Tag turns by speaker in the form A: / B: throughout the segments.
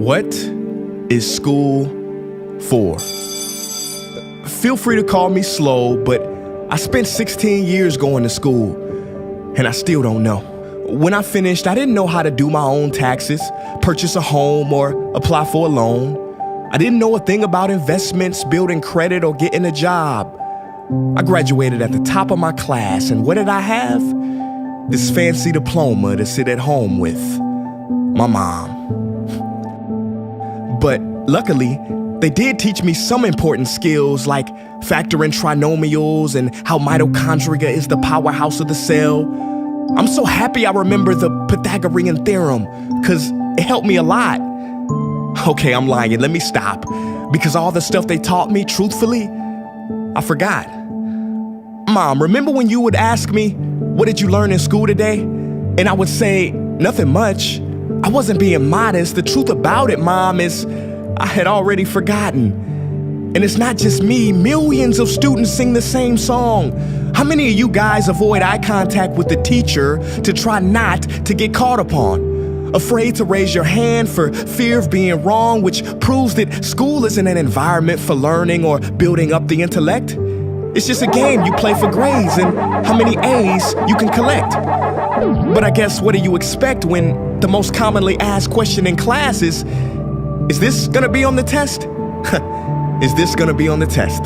A: What is school for? Feel free to call me slow, but I spent 16 years going to school, and I still don't know. When I finished, I didn't know how to do my own taxes, purchase a home, or apply for a loan. I didn't know a thing about investments, building credit, or getting a job. I graduated at the top of my class, and what did I have? This fancy diploma to sit at home with my mom. But luckily, they did teach me some important skills like factoring trinomials and how mitochondria is the powerhouse of the cell. I'm so happy I remember the Pythagorean theorem, because it helped me a lot. Okay, I'm lying. Let me stop. Because all the stuff they taught me, truthfully, I forgot. Mom, remember when you would ask me, what did you learn in school today? And I would say, nothing much. I wasn't being modest. The truth about it, Mom, is I had already forgotten. And it's not just me. Millions of students sing the same song. How many of you guys avoid eye contact with the teacher to try not to get caught upon? Afraid to raise your hand for fear of being wrong, which proves that school isn't an environment for learning or building up the intellect. It's just a game you play for grades and how many A's you can collect. But I guess what do you expect when the most commonly asked question in class is this gonna be on the test? Is this gonna be on the test?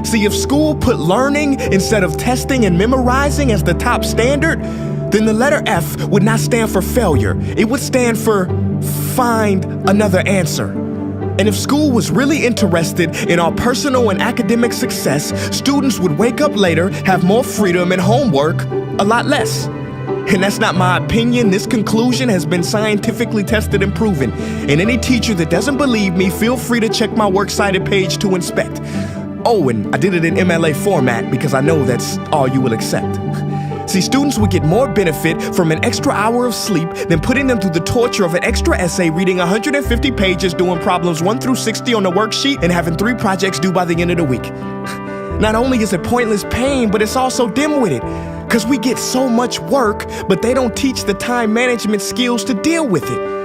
A: See, if school put learning instead of testing and memorizing as the top standard, then the letter F would not stand for failure. It would stand for find another answer. And if school was really interested in our personal and academic success, students would wake up later, have more freedom, and homework a lot less. And that's not my opinion. This conclusion has been scientifically tested and proven. And any teacher that doesn't believe me, feel free to check my works cited page to inspect. Oh, and I did it in MLA format because I know that's all you will accept. See, students would get more benefit from an extra hour of sleep than putting them through the torture of an extra essay, reading 150 pages, doing problems 1 through 60 on the worksheet, and having 3 projects due by the end of the week. Not only is it pointless pain, but it's also dim-witted, because we get so much work, but they don't teach the time management skills to deal with it.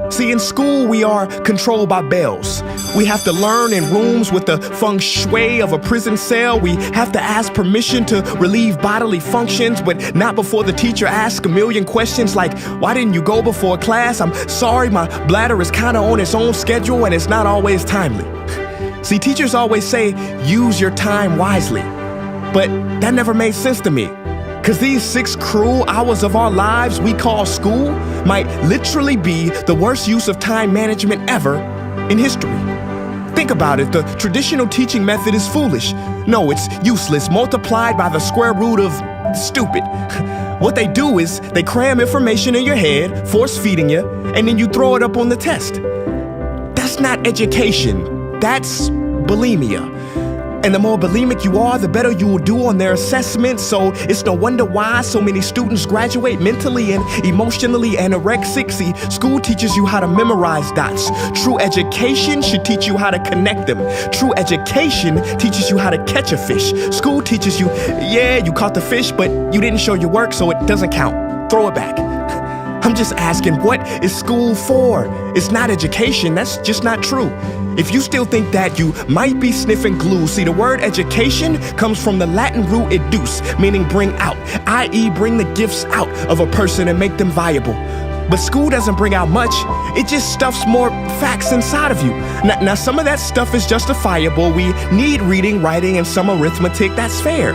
A: See, in school, we are controlled by bells. We have to learn in rooms with the feng shui of a prison cell. We have to ask permission to relieve bodily functions, but not before the teacher asks a million questions like, why didn't you go before class? I'm sorry, my bladder is kind of on its own schedule and it's not always timely. See, teachers always say, use your time wisely. But that never made sense to me. Because these 6 cruel hours of our lives we call school might literally be the worst use of time management ever in history. Think about it, the traditional teaching method is foolish. No, it's useless, multiplied by the square root of stupid. What they do is they cram information in your head, force feeding you, and then you throw it up on the test. That's not education, that's bulimia. And the more bulimic you are, the better you will do on their assessments. So it's no wonder why so many students graduate mentally and emotionally anorexic. See, school teaches you how to memorize dots. True education should teach you how to connect them. True education teaches you how to catch a fish. School teaches you, yeah, you caught the fish, but you didn't show your work, so it doesn't count. Throw it back. I'm just asking, what is school for? It's not education, that's just not true. If you still think that, you might be sniffing glue. See, the word education comes from the Latin root educe, meaning bring out, i.e. bring the gifts out of a person and make them viable. But school doesn't bring out much, it just stuffs more facts inside of you. Now some of that stuff is justifiable. We need reading, writing, and some arithmetic, that's fair.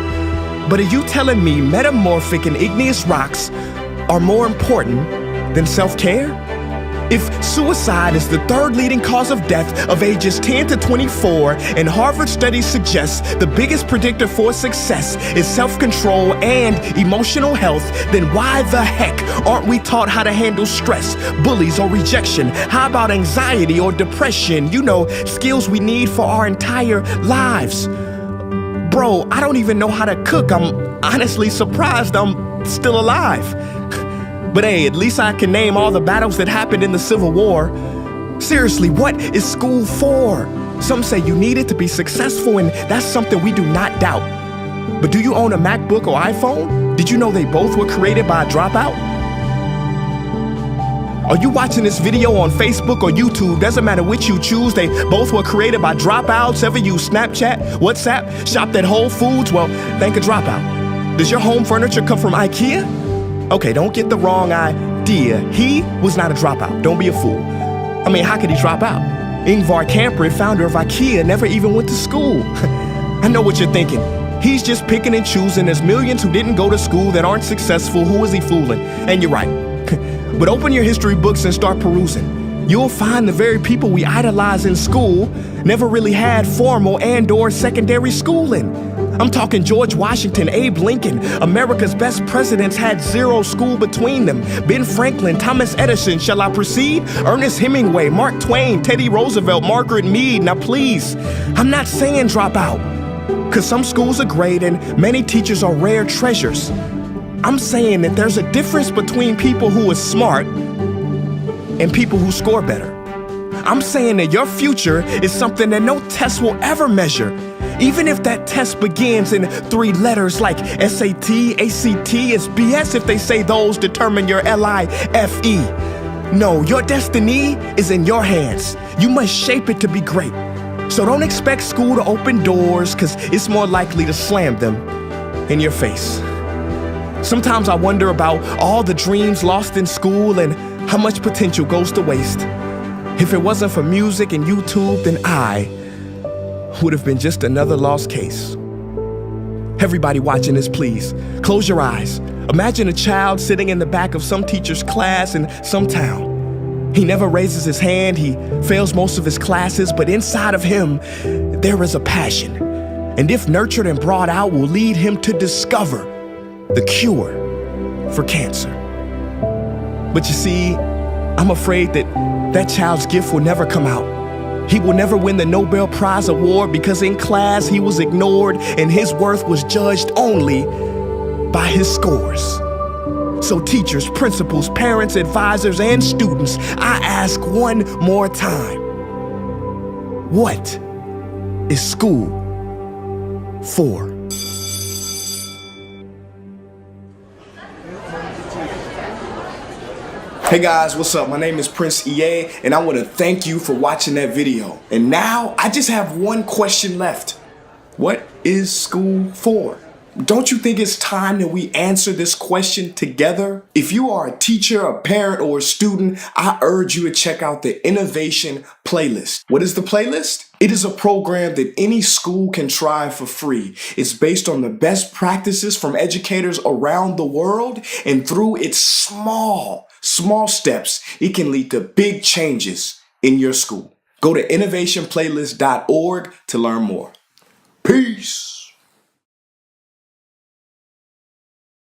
A: But are you telling me metamorphic and igneous rocks are more important than self-care? If suicide is the 3rd leading cause of death of ages 10 to 24, and Harvard studies suggest the biggest predictor for success is self-control and emotional health, then why the heck aren't we taught how to handle stress, bullies, or rejection? How about anxiety or depression? You know, skills we need for our entire lives. Bro, I don't even know how to cook. I'm honestly surprised I'm still alive. But hey, at least I can name all the battles that happened in the Civil War. Seriously, what is school for? Some say you need it to be successful, and that's something we do not doubt. But do you own a MacBook or iPhone? Did you know they both were created by a dropout? Are you watching this video on Facebook or YouTube? Doesn't matter which you choose. They both were created by dropouts. Ever use Snapchat, WhatsApp, shopped at Whole Foods? Well, thank a dropout. Does your home furniture come from IKEA? Okay, don't get the wrong idea. He was not a dropout. Don't be a fool. I mean, how could he drop out? Ingvar Kamprad, founder of IKEA, never even went to school. I know what you're thinking. He's just picking and choosing. There's millions who didn't go to school that aren't successful. Who is he fooling? And you're right. But open your history books and start perusing. You'll find the very people we idolize in school never really had formal and/or secondary schooling. I'm talking George Washington, Abe Lincoln. America's best presidents had zero school between them. Ben Franklin, Thomas Edison, shall I proceed? Ernest Hemingway, Mark Twain, Teddy Roosevelt, Margaret Mead. Now please, I'm not saying drop out, because some schools are great and many teachers are rare treasures. I'm saying that there's a difference between people who are smart and people who score better. I'm saying that your future is something that no test will ever measure. Even if that test begins in 3 letters like SAT, ACT, it's BS if they say those determine your LIFE. No, your destiny is in your hands. You must shape it to be great. So don't expect school to open doors, because it's more likely to slam them in your face. Sometimes I wonder about all the dreams lost in school and how much potential goes to waste. If it wasn't for music and YouTube, then I would have been just another lost case. Everybody watching this, please, close your eyes. Imagine a child sitting in the back of some teacher's class in some town. He never raises his hand, he fails most of his classes, but inside of him, there is a passion. And if nurtured and brought out, will lead him to discover the cure for cancer. But you see, I'm afraid that that child's gift will never come out. He will never win the Nobel Prize award because in class he was ignored and his worth was judged only by his scores. So teachers, principals, parents, advisors, and students, I ask one more time, what is school for? Hey guys, what's up? My name is Prince EA, and I want to thank you for watching that video. And now I just have one question left. What is school for? Don't you think it's time that we answer this question together? If you are a teacher, a parent, or a student, I urge you to check out the Innovation Playlist. What is the playlist? It is a program that any school can try for free. It's based on the best practices from educators around the world, and through its small steps, it can lead to big changes in your school. Go to innovationplaylist.org to learn more. Peace.